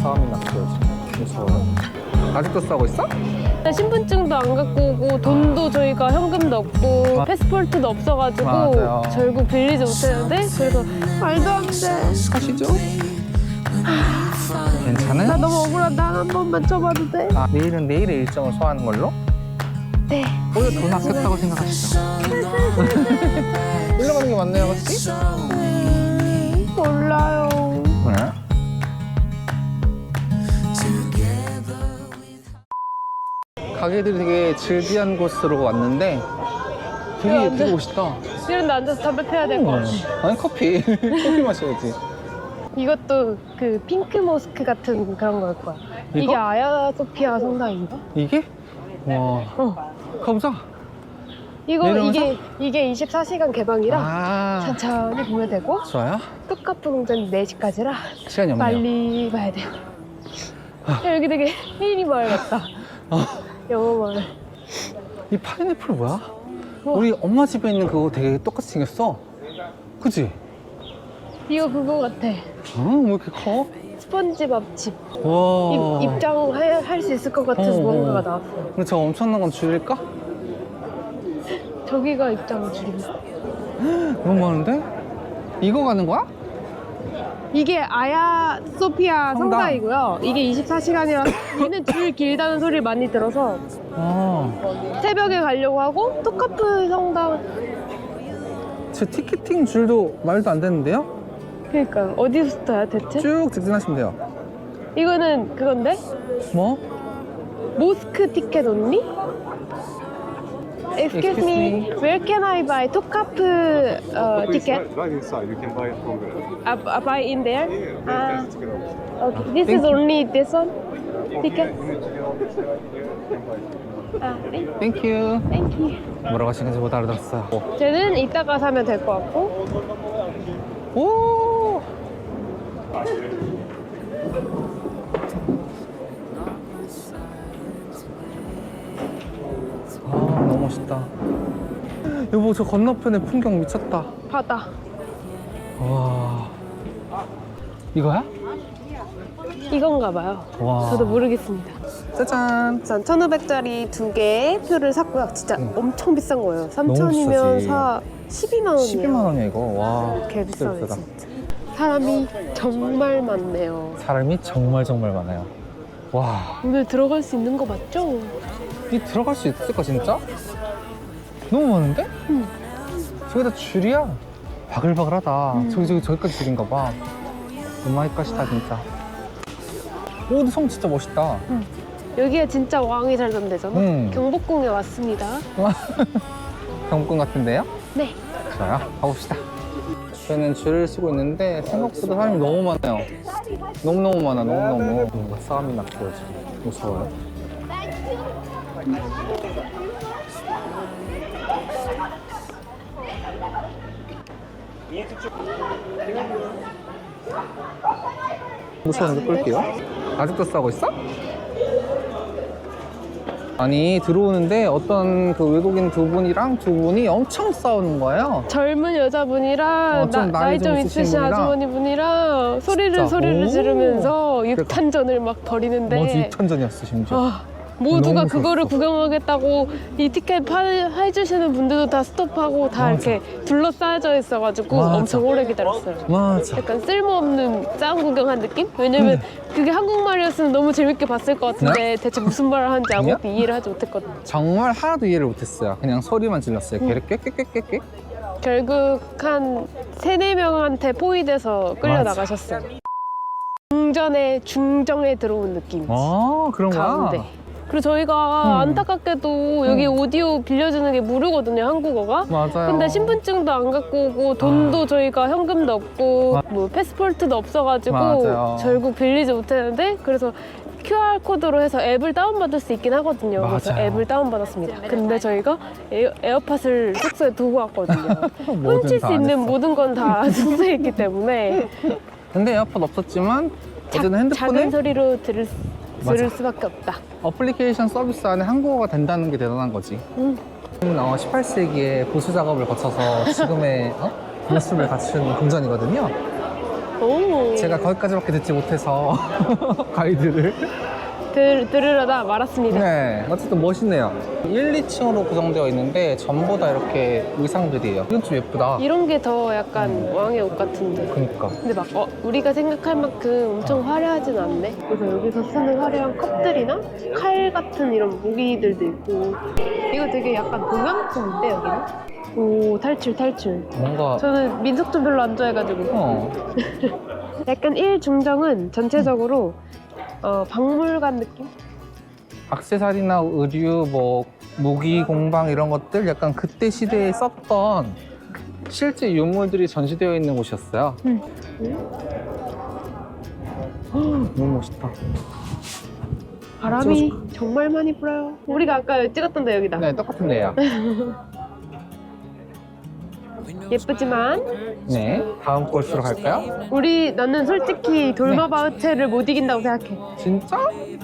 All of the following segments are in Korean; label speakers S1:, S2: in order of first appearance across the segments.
S1: 싸움이 났어요 지금. 무서워요. 아직도 싸우고 있어?
S2: 신분증도 안 갖고 오고 돈도 저희가 현금도 없고 패스포르트도 없어가지고
S1: 맞아요.
S2: 결국 빌리지 못했는데 그래서 말도 안 돼.
S1: 가시죠. 괜찮아요?
S2: 나 너무 억울하다. 한 번만 쳐봐도 돼?
S1: 아, 내일은 내일의 일정을 소화하는 걸로?
S2: 네.
S1: 오히려 돈 아꼈다고 생각하시죠. 올라가는 게 맞나요, 같이?
S2: 몰라요.
S1: 네. 가게들이 되게 즐비한 곳으로 왔는데 되게 멋있다.
S2: 이런 데 앉아서 담배 피워야 될 것 같아.
S1: 아니 커피 커피 마셔야지.
S2: 이것도 그 핑크 모스크 같은 그런 걸 거야.
S1: 이거?
S2: 이게 아야소피아 성당인가?
S1: 이게? 와 가보자.
S2: 이거
S1: 내려오면서?
S2: 이게 24시간 개방이라
S1: 아
S2: 천천히 보면 되고
S1: 좋아요.
S2: 뚜카프 공전 4시까지라
S1: 시간이 없네요.
S2: 빨리 봐야 돼요. 야, 여기 되게 헤이리 마을 같다. 영어 마을.
S1: 이 파인애플 뭐야? 우리 엄마 집에 있는 그거 되게 똑같이 생겼어. 그치?
S2: 이거 그거 같아.
S1: 왜 이렇게 커?
S2: 스펀지밥 집.
S1: 와.
S2: 입장할 수 있을 것 같아서 무언가가 나왔어.
S1: 근데 저 엄청난 건 줄일까?
S2: 저기가 입장 줄입니다.
S1: 너무 많은데? 이거 가는 거야?
S2: 이게 아야 소피아
S1: 성당.
S2: 성당이고요. 이게 24시간이라 얘는 줄 길다는 소리를 많이 들어서 새벽에 가려고 하고 토카프 성당.
S1: 제 티켓팅 줄도 말도 안 되는데요?
S2: 그러니까 어디서부터야 대체?
S1: 쭉 직진하시면 돼요.
S2: 이거는 그건데?
S1: 뭐?
S2: 모스크 티켓 only? Excuse me,
S1: me.
S2: where can I buy 토카프 ticket?
S3: Right inside, you can buy it from there.
S2: Buy in there? Ah,
S3: Ticket office.
S2: okay. This
S1: Thank
S2: is
S1: you.
S2: only this one? Ticket?
S3: You need to get on this side here, you can buy it.
S2: 아, 네.
S1: 땡큐.
S2: Thank you.
S1: 뭐라고 하시는지 못 알아들었어요.
S2: 쟤는 이따가 사면 될 것 같고.
S1: 오! 아, 너무 멋있다. 여보, 저 건너편에 풍경 미쳤다.
S2: 바다.
S1: 와. 이거야?
S2: 이건가 봐요.
S1: 와.
S2: 저도 모르겠습니다.
S1: 짜잔.
S2: 전 1,500짜리 2개 표를 샀고요. 진짜 엄청 비싼 거예요. 3,000이면
S1: 비싸지.
S2: 사 12만 원이에요.
S1: 12만 원이야, 이거. 와.
S2: 개
S1: 진짜
S2: 비싸네
S1: 비싸다.
S2: 진짜. 사람이 정말 많네요.
S1: 사람이 정말 많아요. 와.
S2: 오늘 들어갈 수 있는 거 맞죠?
S1: 이 들어갈 수 있을까, 진짜? 너무 많은데?
S2: 응.
S1: 저기다 줄이야. 바글바글하다. 저기까지 줄인가 봐. 오마이갓이다, 진짜. 오, 근데 성 진짜 멋있다.
S2: 여기가 진짜 왕이 살던 데잖아. 경복궁에 왔습니다.
S1: 경복궁 같은데요?
S2: 네.
S1: 좋아요. 가봅시다. 저희는 줄을 서고 있는데 생각보다 사람이 너무 많아요. 너무너무 많아, 너무너무. 뭔가 싸움이 났어요, 지금. 무서워요. 무서운데 끌게요. 아직도 싸우고 있어? 아니 들어오는데 어떤 그 외국인 두 분이 엄청 싸우는 거예요.
S2: 젊은 여자분이랑
S1: 좀 나이 좀
S2: 있으신
S1: 있으신 분이랑
S2: 아주머니분이랑 소리를
S1: 오.
S2: 지르면서 육탄전을 막 벌이는데
S1: 맞아, 육탄전이었어 심지어.
S2: 아, 모두가
S1: 너무
S2: 그거를
S1: 무서웠어.
S2: 구경하겠다고 이 티켓 해주시는 분들도 다 스톱하고 다
S1: 맞아.
S2: 이렇게 둘러싸여져 있어가지고
S1: 맞아.
S2: 엄청 오래 기다렸어요.
S1: 맞아.
S2: 약간 쓸모없는 싸움 구경한 느낌? 왜냐면 그게 한국말이었으면 너무 재밌게 봤을 것 같은데 대체 무슨 말을 하는지 아무것도 이해를 하지 못했거든요.
S1: 정말 하나도 이해를 못했어요. 그냥 소리만 질렀어요. 걔를 꽥꽥꽥꽥.
S2: 결국 한 3-4명한테 포위돼서 끌려나가셨어요. 중정에 들어온 느낌.
S1: 아 그런 거야?
S2: 가운데. 그리고 저희가 안타깝게도 여기 오디오 빌려주는 게 무료거든요, 한국어가.
S1: 맞아요.
S2: 근데 신분증도 안 갖고 오고 돈도 저희가 현금도 없고 뭐 패스포르트도 없어가지고
S1: 맞아요.
S2: 결국 빌리지 못했는데 그래서 QR코드로 해서 앱을 다운받을 수 있긴 하거든요. 그래서
S1: 맞아요.
S2: 앱을 다운받았습니다. 근데 저희가 에어팟을 숙소에 두고 왔거든요.
S1: 뭐든
S2: 훔칠
S1: 다
S2: 수
S1: 안
S2: 있는
S1: 했어.
S2: 모든 건 다 숙소에 있기 때문에
S1: 근데 에어팟 없었지만 어쨌든 핸드폰에
S2: 작은 소리로 들을
S1: 맞아.
S2: 수밖에 없다.
S1: 어플리케이션 서비스 안에 한국어가 된다는 게 대단한 거지. 18세기에 보수 작업을 거쳐서 지금의 모습을 갖춘 궁전이거든요.
S2: 오.
S1: 제가 거기까지밖에 듣지 못해서 가이드를.
S2: 들으려다 말았습니다.
S1: 네, 어쨌든 멋있네요. 1, 2층으로 구성되어 있는데 전부 다 이렇게 의상들이에요. 이건 좀 예쁘다.
S2: 이런 게 더 약간 왕의 옷 같은데.
S1: 그니까.
S2: 근데 막 우리가 생각할 만큼 엄청 화려하진 않네. 그래서 여기서 쓰는 화려한 컵들이나 칼 같은 이런 무기들도 있고. 이거 되게 약간 동양풍인데 여기는? 오, 탈출.
S1: 뭔가
S2: 저는 민속촌 별로 안 좋아해가지고. 약간 1중정은 전체적으로 박물관 느낌?
S1: 액세서리나 의류, 뭐 무기 공방 이런 것들 약간 그때 시대에 썼던 실제 유물들이 전시되어 있는 곳이었어요. 너무 멋있다.
S2: 바람이 정말 많이 불어요. 우리가 아까 찍었던 데 여기다.
S1: 네, 똑같은 데요.
S2: 예쁘지만
S1: 네, 다음 코스로 갈까요?
S2: 나는 솔직히 돌마바우체를 못 이긴다고 생각해.
S1: 진짜?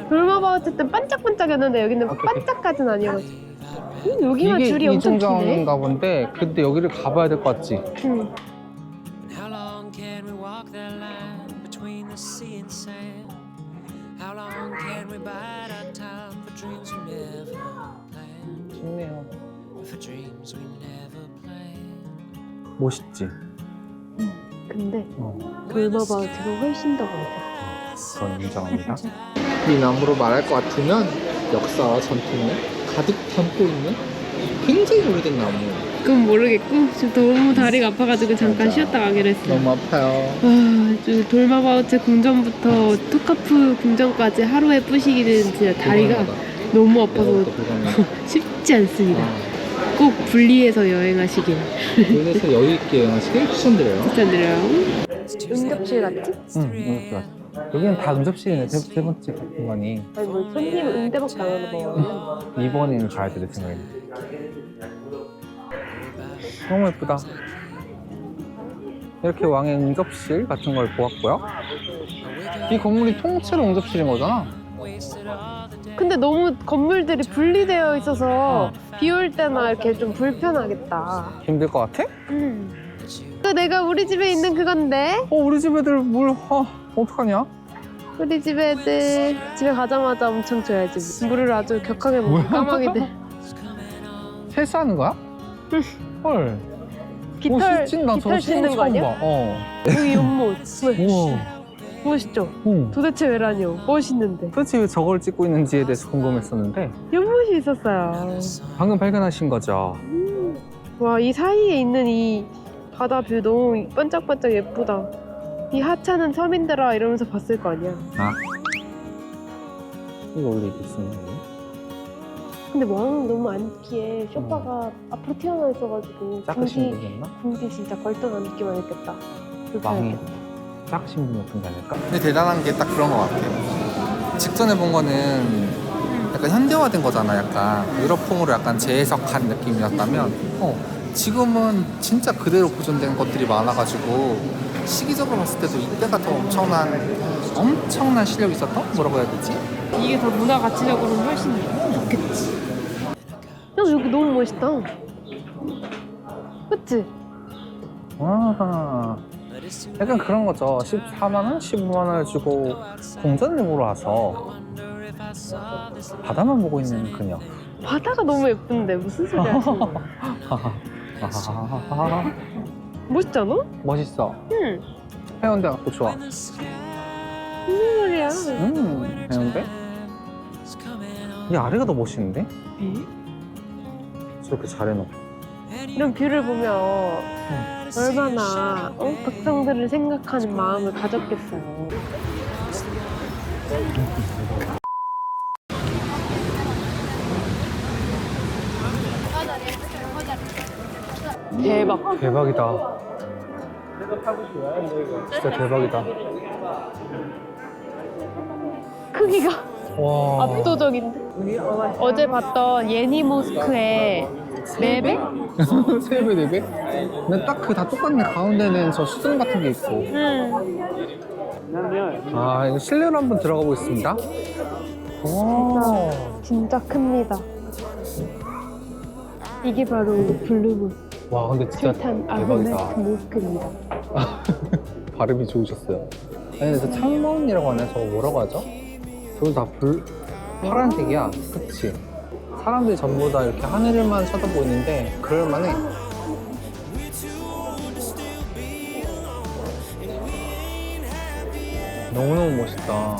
S2: 돌마바우체 땐 반짝반짝했는데 여기는
S1: 오케이.
S2: 반짝까지는 아니어가지고. 여기만
S1: 이게
S2: 줄이 엄청 기네.
S1: 이중정인가 본데 근데 여기를 가봐야 될 것 같지?
S2: 응.
S4: How long can we walk that line between the sea and sand? How long can we bide our time for dreams we never planned?
S1: 좋네요.
S4: For dreams we never planned.
S1: 멋있지?
S2: 근데 돌마바우체가 훨씬 더 많아.
S1: 그건 인정합니다. 이 나무로 말할 것 같으면 역사와 전통을 가득 담고 있는 굉장히 오래된 나무.
S2: 그건 모르겠고 지금 너무 다리가 아파가지고 잠깐 쉬었다 가기로 했어.
S1: 너무 아파요.
S2: 와, 돌마바우체 궁전부터 토카프 궁전까지 하루에 뿌시기는 진짜 다리가 너무 아파서 쉽지 않습니다. 꼭 분리해서 여행하시길
S1: 그래서 여유 있게 여행하시길 추천드려요.
S2: 추천드려요. 응급실 같지?
S1: 응, 좋아. 여기는 다 응접실이네. 세 번째 공간이.
S2: 아니 뭐 손님 응대복 당하는 거.
S1: 이번에는 가야 될 생각입니다. 너무 예쁘다. 이렇게 왕의 응접실 같은 걸 보았고요. 이 건물이 통째로 응접실인 거잖아.
S2: 근데 너무 건물들이 분리되어 있어서 비 올 때나 이렇게 좀 불편하겠다.
S1: 힘들 것 같아?
S2: 그 내가 우리 집에 있는 그건데?
S1: 우리 집 애들 어떡하냐?
S2: 우리 집 애들 집에 가자마자 엄청 줘야지. 물을 아주 격하게 먹고 까마귀들.
S1: 세수하는 거야? 헐.
S2: 깃털
S1: 난 저거
S2: 깃털 씻는 거 아니야?
S1: 봐.
S2: 여기 연못.
S1: 우와.
S2: 멋있죠?
S1: 응.
S2: 도대체 왜라뇨? 멋있는데.
S1: 도대체 왜 저걸 찍고 있는지에 대해서 궁금했었는데
S2: 연못이 있었어요.
S1: 방금 발견하신 거죠?
S2: 와, 이 사이에 있는 이 바다 뷰 너무 반짝반짝 예쁘다. 이 하찮은 서민들아 이러면서 봤을 거 아니야.
S1: 이거 원래 이렇게 쓰는 거예요?
S2: 근데 왕은 너무 앉기에 쇼파가 앞으로 튀어나와 있어가지고
S1: 작으신 분이었나?
S2: 궁디 진짜 걸떡한 느낌만 있겠다.
S1: 왕이
S2: 불편했겠다.
S1: 작으신 분이었던 게 아닐까? 근데 대단한 게 딱 그런 것 같아요. 직전에 본 거는 약간 현대화된 거잖아. 약간 유럽풍으로 약간 재해석한 느낌이었다면 지금은 진짜 그대로 보존된 것들이 많아가지고 시기적으로 봤을 때도 이때가 더 엄청난 실력이 있었던? 뭐라고 해야 되지?
S2: 이게 더 문화 가치적으로는 훨씬 좋겠지. 야, 여기 너무 멋있다. 그치?
S1: 아, 약간 그런 거죠. 14만 원, 15만 원을 주고 궁전을 보러 와서 바다만 보고 있는 그녀.
S2: 바다가 너무 예쁜데 무슨 소리 하시는 거야? 멋있잖아?
S1: 멋있어.
S2: 응.
S1: 해운대 갖고 좋아.
S2: 무슨 소리야?
S1: 해운대? 이 아래가 더 멋있는데? 저렇게 잘 해놓고.
S2: 이런 뷰를 보면 얼마나 백성들을 생각하는 마음을 가졌겠어요. 대박.
S1: 대박이다. 진짜 대박이다.
S2: 크기가
S1: 와.
S2: 압도적인데? 어제 봤던 예니 모스크의 4배?
S1: 3배, 4배? 근데 딱 그 다 똑같네. 가운데는 저 수정 같은 게 있고. 이거 실내로 한번 들어가 보겠습니다. 와.
S2: 진짜 큽니다. 이게 바로 블루문
S1: 와, 근데 진짜
S2: sultan
S1: 대박이다.
S2: 아흐메드 모스크입니다.
S1: 발음이 좋으셨어요. 아니 근데 저 창문이라고 하나? 저거 뭐라고 하죠? 저거 다 파란색이야. 그치? 사람들이 전부 다 이렇게 하늘만 쳐다보이는데 그럴만해. 너무너무 멋있다.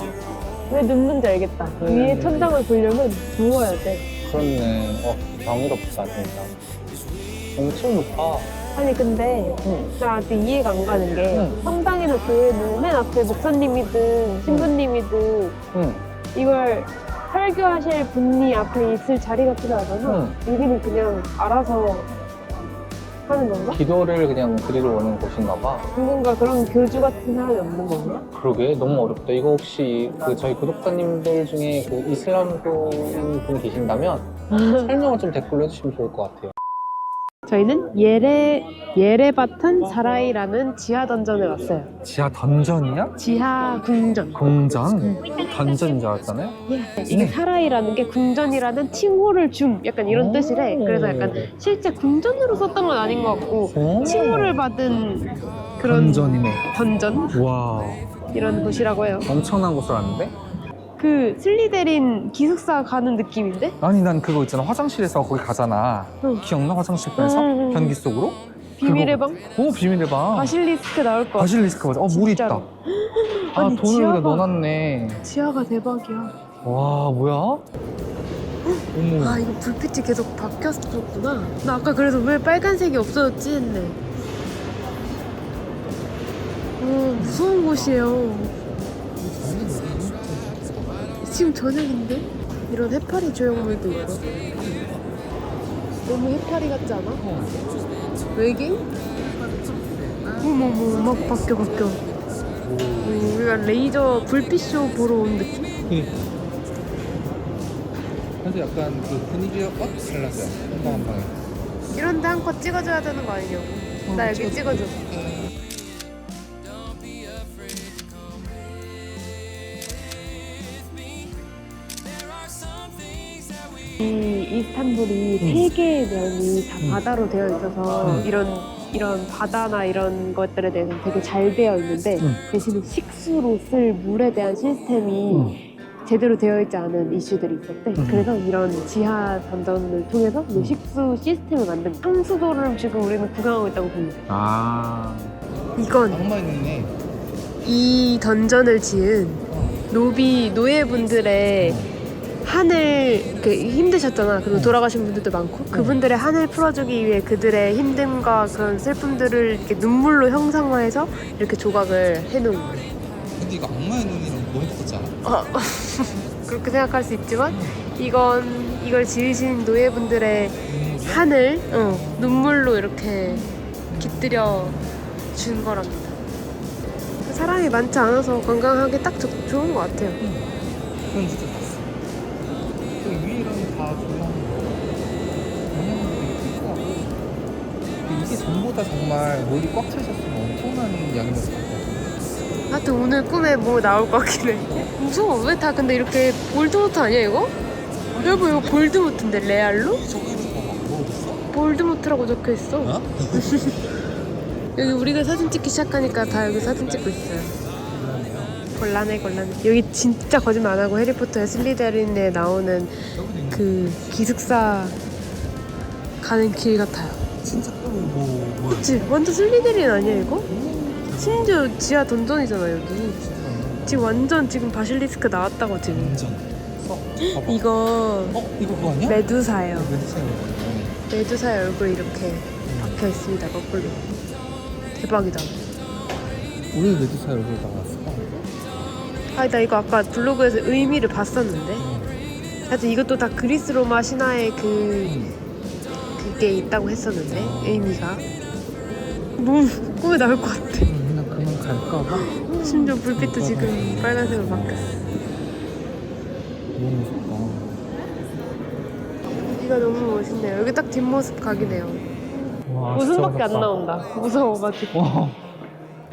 S2: 왜 눕는지 알겠다. 위에 천장을 보려면 누워야 돼.
S1: 그렇네. 경이롭다 진짜. 엄청 높아.
S2: 아니 근데 나 아직 이해가 안 가는 게
S1: 응.
S2: 성당이나 교회는 맨 앞에 목사님이든 신부님이든
S1: 응.
S2: 이걸 설교하실 분이 앞에 있을 자리가 필요하잖아. 여기는 그냥 알아서 하는 건가?
S1: 기도를 그냥 드리러 오는 곳인가 봐.
S2: 누군가 그런 교주 같은 사람이 없는 건가?
S1: 그러게 너무 어렵다. 이거 혹시 그 저희 구독자님들 중에 그 이슬람교인 분 계신다면 설명을 좀 댓글로 해주시면 좋을 것 같아요.
S2: 저희는 예레바탄 사라이라는 지하 던전에 왔어요.
S1: 지하 던전이야?
S2: 지하 궁전.
S1: 궁전? 던전인 줄 알았잖아요?
S2: 이게 사라이라는 게 궁전이라는 칭호를 줌 약간 이런 뜻이래. 그래서 약간 실제 궁전으로 썼던 건 아닌 것 같고 칭호를 받은 그런
S1: 던전이네.
S2: 던전
S1: 와
S2: 이런 곳이라고 해요.
S1: 엄청난 곳을 왔는데?
S2: 그 슬리데린 기숙사 가는 느낌인데?
S1: 아니 난 그거 있잖아 화장실에서 거기 가잖아.
S2: 응.
S1: 기억나? 화장실 편에서? 변기 속으로?
S2: 비밀의 방?
S1: 오 비밀의 방.
S2: 바실리스크 나올 것 같아.
S1: 바실리스크 맞아. 물 있다.
S2: 진짜로.
S1: 아
S2: 아니,
S1: 돈을 여기다
S2: 지하가-
S1: 넣어놨네.
S2: 지하가 대박이야.
S1: 와 뭐야? 어머.
S2: 아 이거 불빛이 계속 바뀌었었구나. 나 아까 그래서 왜 빨간색이 없어졌지 했네. 무서운 곳이에요. 지금 저녁인데? 이런 해파리 조형물도 있고. 너무 해파리 같지 않아? 외계인? 어머머 막 바뀌어. 우리가 레이저 불빛쇼 보러 온 느낌?
S1: 그래서 약간 그 분위기가 꽉 달랐어요. 한 방 한 방에.
S2: 이런데 한컷 찍어줘야 되는 거 아니냐고. 나 여기 찍어줘. 이 이스탄불이 세 개의 면이 다 바다로 되어 있어서 이런 바다나 이런 것들에 대해서 되게 잘 되어 있는데 대신에 식수로 쓸 물에 대한 시스템이 제대로 되어 있지 않은 이슈들이 있었대. 그래서 이런 지하 던전을 통해서 이 식수 시스템을 만든 상수도를 지금 우리는 구경하고 있다고 봅니다.
S1: 아.
S2: 이건
S1: 낭만 있네.
S2: 이 던전을 지은 노예분들의 한을 힘드셨잖아. 그리고 돌아가신 분들도 많고 그분들의 한을 풀어주기 위해 그들의 힘듦과 그런 슬픔들을 이렇게 눈물로 형상화해서 이렇게 조각을 해놓은 거예요.
S1: 근데 이거 악마의 눈이랑 너무 똑같지 않아?
S2: 그렇게 생각할 수 있지만 이걸 지으신 노예분들의 한을 눈물로 이렇게 깃들여 준 거랍니다. 사람이 많지 않아서 관광하기 딱 좋은 것 같아요.
S1: 그건 진짜 봤어. 그 위에랑 다 조명하는 거. 영양분도 있고 이게 전부 다 정말 물이 꽉 차 있었으면 엄청난 양이었을 것 같아.
S2: 하여튼 오늘 꿈에 뭐 나올 것 같긴 해. 무서워. 왜 다 근데 이렇게 볼드모트 아니야 이거? 여러분 이거 볼드모트인데 레알로?
S1: 저거 봐봐. 모르겠어?
S2: 볼드모트라고 적혀있어.
S1: 어?
S2: 여기 우리가 사진 찍기 시작하니까 다 여기 사진 찍고 있어요. 곤란해. 여기 진짜 거짓말 안 하고 해리포터의 슬리데린에 나오는 그 기숙사 가는 길 같아요.
S1: 진짜 뭐야?
S2: 그치? 완전 슬리데린 아니야 이거? 심지어 지하 던전이잖아 여기. 지금 완전 지금 바실리스크 나왔다고 지금.
S1: 완전. 봐봐.
S2: 이거
S1: 이거 그거 아니야?
S2: 메두사예요.
S1: 메두사인 거네.
S2: 메두사의 얼굴 이렇게 박혀 있습니다 거꾸로. 대박이다.
S1: 왜 메두사의 얼굴이 나왔을까?
S2: 아니 나 이거 아까 블로그에서 의미를 봤었는데 하여튼 이것도 다 그리스 로마 신화에 그게 있다고 했었는데 의미가 너무 꿈에 나올 것 같아.
S1: 그냥 그만 갈까봐?
S2: 심지어 불빛도 지금 빨간색으로 바뀌었어.
S1: 너무 무섭다.
S2: 여기가 너무 멋있네요. 여기 딱 뒷모습 각이네요.
S1: 와,
S2: 웃음밖에 안
S1: 무섭다.
S2: 나온다. 무서워가지고.
S1: 와.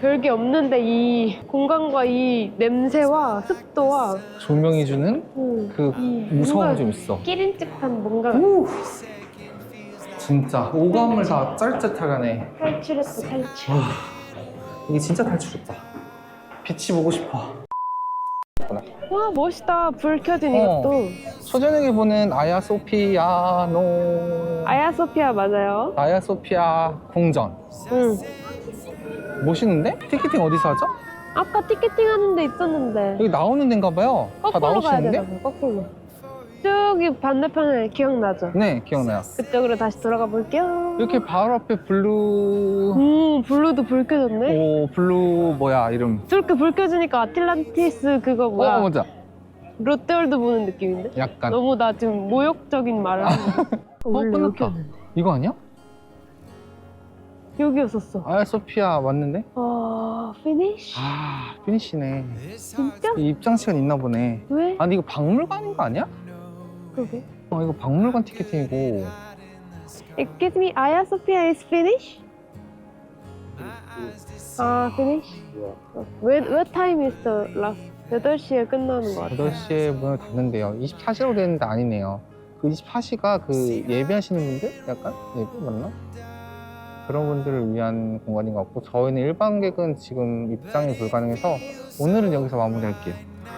S2: 별게 없는데 이 공간과 이 냄새와 습도와
S1: 조명이 주는 그
S2: 이
S1: 무서움이
S2: 뭔가
S1: 좀 있어.
S2: 끼림칙한 뭔가
S1: 진짜 오감을 다 짤짤하게 하네.
S2: 탈출했어 탈출.
S1: 이게 진짜 탈출했다. 빛이 보고 싶어.
S2: 와 멋있다. 불 켜진 이것도.
S1: 초저녁에 보는 아야소피아노.
S2: 아야소피아 맞아요.
S1: 아야소피아 궁전.
S2: 응.
S1: 멋있는데? 티켓팅 어디서 하죠?
S2: 아까 티켓팅 하는 데 있었는데.
S1: 여기 나오는 데인가 봐요. 다
S2: 거꾸로 가야
S1: 나오시는데?
S2: 되나 봐. 거꾸로. 저기 반대편에 기억나죠?
S1: 네, 기억나요.
S2: 그쪽으로 다시 돌아가 볼게요.
S1: 이렇게 바로 앞에 블루.
S2: 블루도 불 켜졌네.
S1: 오, 블루 뭐야 이름?
S2: 저렇게 불 켜지니까 아틀란티스 그거 뭐야?
S1: 맞아.
S2: 롯데월드 보는 느낌인데?
S1: 약간.
S2: 너무 나 지금 모욕적인 말을 하는 원래
S1: 끝났다.
S2: 여기였는데.
S1: 이거 아니야?
S2: 여기였었어.
S1: 아야소피아 맞는데?
S2: 피니쉬?
S1: 아, 피니시네.
S2: 진짜?
S1: 이 입장 시간 있나 보네.
S2: 왜?
S1: 아니 이거 박물관인 거 아니야?
S2: 그러게.
S1: 이거 박물관 티켓팅이고.
S2: Excuse me, Aya Sophia is finished? finish? What time is the last? 8시에 끝나는 것 같아.
S1: 8시에 문을 닫는데요. 24시라고 되는데 아니네요. 그 24시가 그 예배하시는 분들? 약간? 예배 맞나? 그런 분들을 위한 공간인 것 같고, 저희는 일반객은 지금 입장이 불가능해서 오늘은 여기서 마무리할게요.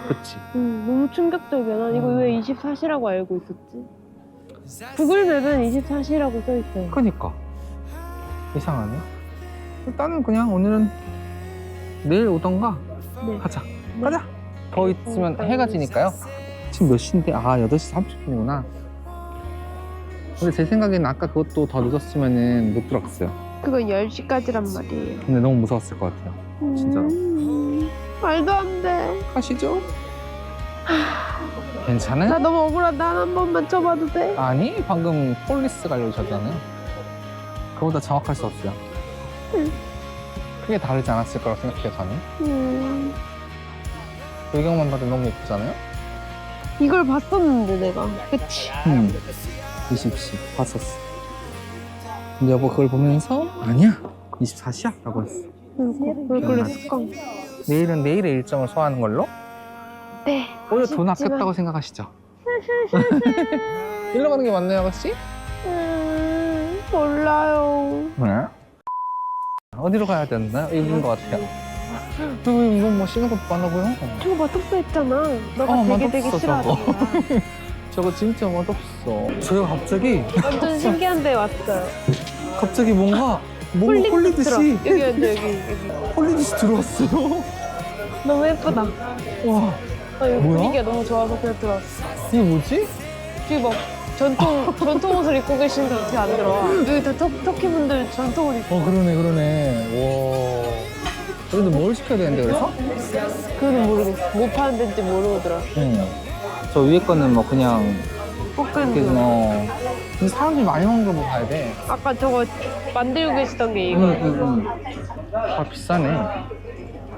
S1: 그치?
S2: 너무 충격적이야. 난 이거 왜 24시라고 알고 있었지? 구글맵은 24시라고 써있어요.
S1: 그니까 이상하네. 일단은 그냥 오늘은 내일 오던가
S2: 네.
S1: 하자. 가자. 더 있으면 해가 지니까요. 지금 몇 시인데? 8시 30분이구나. 근데 제 생각에는 아까 그것도 더 늦었으면 못 들어갔어요.
S2: 그건 10시까지란 말이에요.
S1: 근데 너무 무서웠을 것 같아요. 진짜로.
S2: 말도 안 돼.
S1: 가시죠. 괜찮아요?
S2: 나 너무 억울하다. 난 한 번만 쳐봐도 돼?
S1: 아니, 방금 폴리스가 알려주셨잖아요. 그보다 정확할 수 없어요. 크게 다르지 않았을 거라고 생각해요, 저는. 배경만 봐도 너무 예쁘잖아요?
S2: 이걸 봤었는데 내가. 그치?
S1: 20시 봤었어. 근데 여보 그걸 보면서 아니야 24시야 라고 했어.
S2: 왜 그랬을까?
S1: 내일은 내일의 일정을 소화하는 걸로
S2: 네.
S1: 오히려 돈
S2: 아쉽지만.
S1: 아꼈다고 생각하시죠? 일로 가는 게 맞나요, 아가씨?
S2: 몰라요.
S1: 네. 어디로 가야 되나요? 여기인 것 같아요. 이거 뭐 쉬는 것도 많아 보여.
S2: 저거 맛없어 했잖아. 너가 되게
S1: 맛없어,
S2: 싫어하잖아.
S1: 저거 진짜 맛없어. 저희가 갑자기
S2: 완전 신기한 데 왔어요.
S1: 갑자기 뭔가 홀리듯이
S2: 여기 앉아, 여기.
S1: 홀리듯이 들어왔어요.
S2: 너무 예쁘다.
S1: 와,
S2: 여기
S1: 뭐야?
S2: 분위기가 너무 좋아서 그냥 들어왔어.
S1: 이게 뭐지?
S2: 여기 막 전통 옷을 입고 계시는데 어떻게 안 들어와? 여기 다 터키 분들 전통 옷 입고.
S1: 그러네. 와. 그래도 뭘 시켜야 되는데 그래서?
S2: 그건 모르겠어. 뭐 파는 데인지 모르고 들어.
S1: 저 위에 거는 뭐 그냥
S2: 볶은
S1: 이렇게
S2: 거.
S1: 근데 사람들이 많이 먹는 거 뭐 봐야 돼.
S2: 아까 저거 만들고 계시던 게 이거.
S1: 아 비싸네.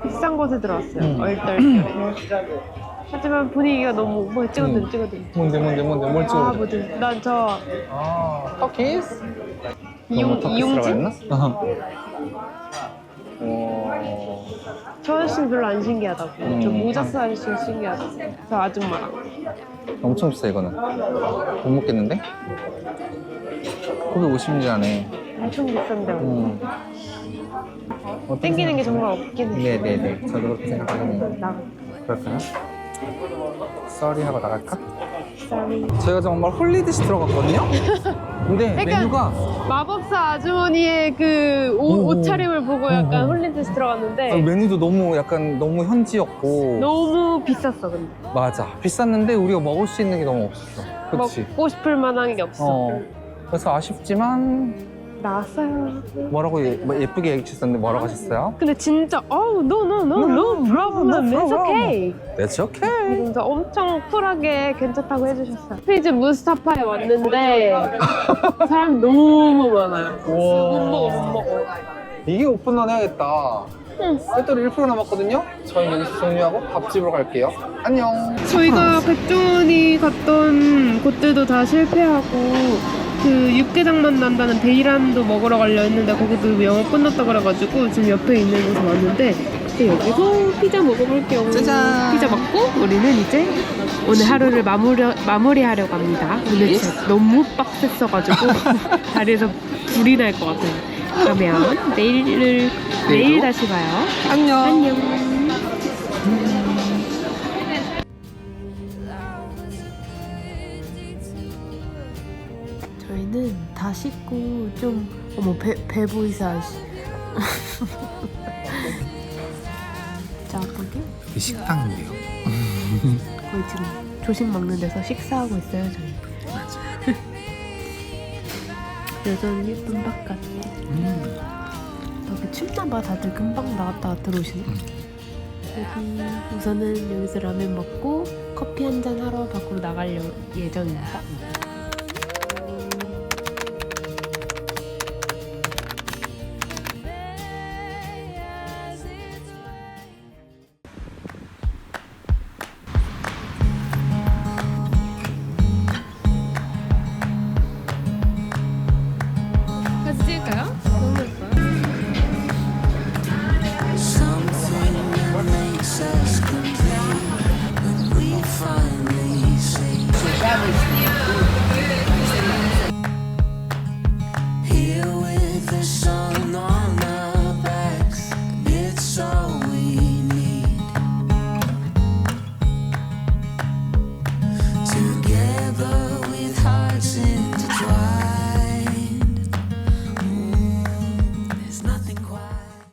S2: 비싼 곳에 들어왔어요. 얼떨결에. 하지만 분위기가 너무 찍어든.
S1: 뭔데 뭘 찍어?
S2: 뭐든. 난 저
S1: 터키스?
S2: 이용진? 저 아저씨는 별로 안 신기하다고. 저 모자 쓴 아저씨는 신기하다고. 저 아줌마랑.
S1: 엄청 비싸 이거는. 못 먹겠는데? 950리라네.
S2: 엄청 비싼데. 땡기는 게 정말 없긴 해.
S1: 네네네. 저도 그렇게 생각하긴
S2: 나.
S1: 그럴까요? 썰이 하고 나갈까?
S2: 쌀이.
S1: 저희가 정말 홀리듯이 들어갔거든요? 근데
S2: 약간
S1: 메뉴가
S2: 마법사 아주머니의 그 옷차림을 보고 약간 홀린 듯이 들어갔는데
S1: 메뉴도 너무 현지였고
S2: 너무 비쌌어 근데.
S1: 맞아 비쌌는데 우리가 먹을 수 있는 게 너무 없었어. 그치?
S2: 먹고 싶을 만한 게 없어.
S1: 그래서 아쉽지만
S2: 나왔어요.
S1: 뭐라고 예쁘게 얘기했었는데 뭐라고 하셨어요?
S2: 근데 진짜 no problem, it's okay.
S1: That's okay.
S2: 진짜 엄청 쿨하게 괜찮다고 해주셨어요. 이제 무스타파에 왔는데 사람 너무 많아요. 못 먹어.
S1: 이게 오픈런 해야겠다. 배터리 1% 남았거든요? 저희 여기서 종료하고 밥집으로 갈게요. 안녕.
S2: 저희가 백종원이 갔던 곳들도 다 실패하고 그 육개장만 난다는 베이란도 먹으러 가려 했는데 거기도 영업 끝났다 그래가지고 지금 옆에 있는 곳에 왔는데 이제 여기서 피자 먹어볼게요.
S1: 짜잔.
S2: 피자 먹고 우리는 이제 오늘 하루를 마무리하려고 합니다. 오늘 진짜 너무 빡셌어가지고 다리에서 불이 날 것 같아요. 그러면 내일 다시 봐요.
S1: 안녕.
S2: 안녕. 저희는 다 씻고 좀 어머 배 보이사. 자 보게
S1: 식당인데요.
S2: 거의 지금 조식 먹는 데서 식사하고 있어요 저희. 여전히 예쁜 바깥. 여기 춥나봐. 다들 금방 나갔다가 들어오시네. 우선은 여기서 라면 먹고 커피 한잔 하러 밖으로 나갈 예정입니다.